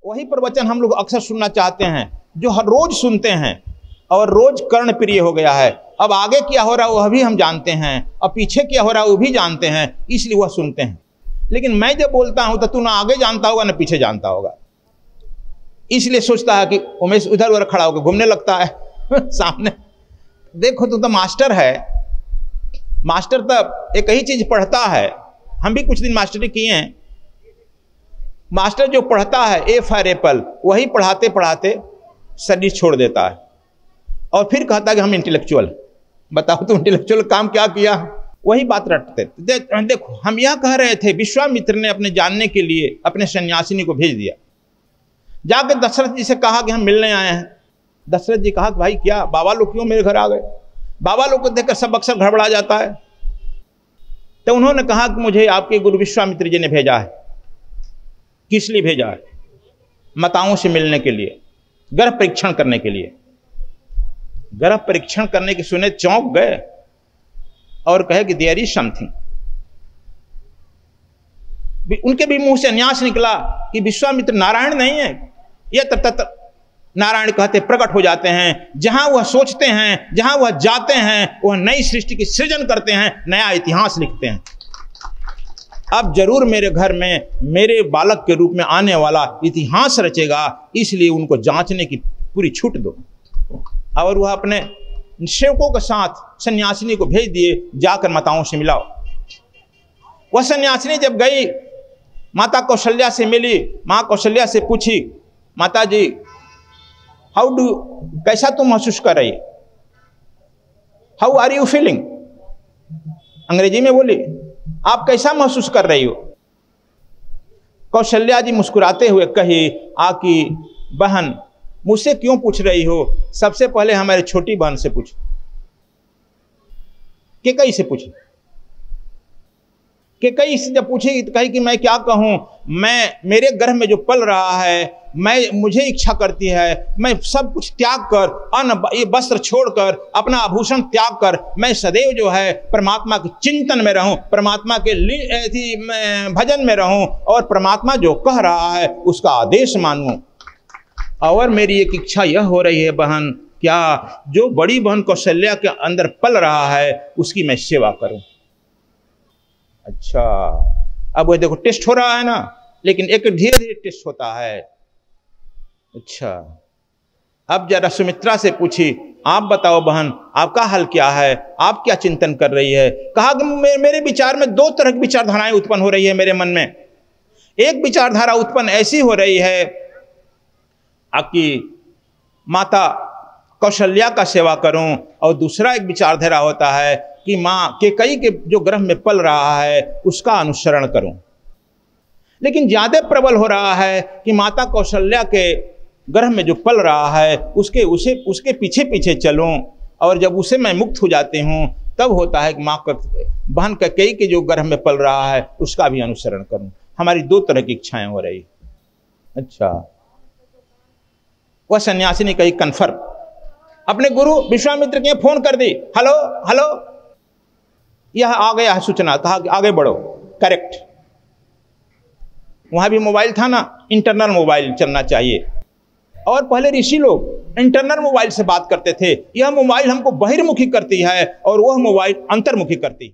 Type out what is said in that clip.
वही प्रवचन हम लोग अक्सर सुनना चाहते हैं, जो हर रोज सुनते हैं और रोज कर्ण प्रिय हो गया है। अब आगे क्या हो रहा है वह भी हम जानते हैं, अब पीछे क्या हो रहा है वो भी जानते हैं, इसलिए वह सुनते हैं। लेकिन मैं जब बोलता हूं तो तू ना आगे जानता होगा ना पीछे जानता होगा, इसलिए सोचता है कि उमेश उधर उधर खड़ा होकर घूमने लगता है सामने। देखो तू तो मास्टर है, मास्टर तो एक ही चीज पढ़ता है। हम भी कुछ दिन मास्टरी किए हैं। मास्टर जो पढ़ता है ए फॉर एप्पल, वही पढ़ाते पढ़ाते शरीर छोड़ देता है और फिर कहता है कि हम इंटेलेक्चुअल। बताओ तो इंटेलेक्चुअल काम क्या किया? वही बात रटते। देखो हम यह कह रहे थे, विश्वामित्र ने अपने जानने के लिए अपने सन्यासिनी को भेज दिया। जाकर दशरथ जी से कहा कि हम मिलने आए हैं। दशरथ जी कहा कि भाई क्या बाबा लोग क्यों मेरे घर आ गए? बाबा लोग को देखकर सब अक्सर गड़बड़ा जाता है। तो उन्होंने कहा कि मुझे आपके गुरु विश्वामित्र जी ने भेजा है। किस लिए भेजा है? माताओं से मिलने के लिए, गर्भ परीक्षण करने के लिए। गर्भ परीक्षण करने के सुने चौंक गए और कहे कि देयर इज समथिंग। उनके भी मुंह से न्यास निकला कि विश्वामित्र नारायण नहीं है, यह तत् नारायण कहते प्रकट हो जाते हैं। जहां वह सोचते हैं, जहां वह जाते हैं, वह नई सृष्टि की सृजन करते हैं, नया इतिहास लिखते हैं। अब जरूर मेरे घर में मेरे बालक के रूप में आने वाला इतिहास रचेगा, इसलिए उनको जांचने की पूरी छूट दो। और वह अपने सेवकों के साथ सन्यासिनी को भेज दिए, जाकर माताओं से मिलाओ। वह सन्यासिनी जब गई, माता कौशल्या से मिली। माँ कौशल्या से पूछी, माता जी कैसा तुम महसूस कर रही? How are you feeling? अंग्रेजी में बोली, आप कैसा महसूस कर रही हो? कौशल्या जी मुस्कुराते हुए कही, आकी बहन मुझसे क्यों पूछ रही हो? सबसे पहले हमारी छोटी बहन से पूछो। केकई से पूछो। केकई से जब पूछी तो कही कि मैं क्या कहूं, मेरे गर्भ में जो पल रहा है, मुझे इच्छा करती है मैं सब कुछ त्याग कर, ये वस्त्र छोड़कर, अपना आभूषण त्याग कर, मैं सदैव जो है परमात्मा के चिंतन में रहूं, परमात्मा के भजन में रहूं और परमात्मा जो कह रहा है उसका आदेश मानूं। और मेरी एक इच्छा यह हो रही है बहन, क्या जो बड़ी बहन कौशल्या के अंदर पल रहा है उसकी मैं सेवा करूं। अच्छा, अब वो देखो टेस्ट हो रहा है ना, लेकिन एक धीरे धीरे टेस्ट होता है। अच्छा, अब जरा सुमित्रा से पूछी, आप बताओ बहन आपका हाल क्या है, आप क्या चिंतन कर रही है? कहा कि मेरे विचार में दो तरह की विचारधाराएं उत्पन्न हो रही है मेरे मन में। एक विचारधारा उत्पन्न ऐसी हो रही है कि माता कौशल्या का सेवा करूं, और दूसरा एक विचारधारा होता है कि माँ केकई के जो गर्भ में पल रहा है उसका अनुसरण करूं। लेकिन ज्यादा प्रबल हो रहा है कि माता कौशल्या के गर्भ में जो पल रहा है उसके पीछे पीछे चलूं, और जब उसे मैं मुक्त हो जाती हूं तब होता है कि माँ बहन कैकेयी के जो गर्भ में पल रहा है उसका भी अनुसरण करूं। हमारी दो तरह की इच्छाएं हो रही। अच्छा, वह सन्यासी ने कही कन्फर्म, अपने गुरु विश्वामित्र के फोन कर दी, हेलो हेलो, यह आ गया है सूचना, कहा कि आगे बढ़ो। करेक्ट, वहां भी मोबाइल था ना, इंटरनल मोबाइल चलना चाहिए। और पहले ऋषि लोग इंटरनल मोबाइल से बात करते थे, यह मोबाइल हमको बहिर्मुखी करती है और वह मोबाइल अंतर्मुखी करती है।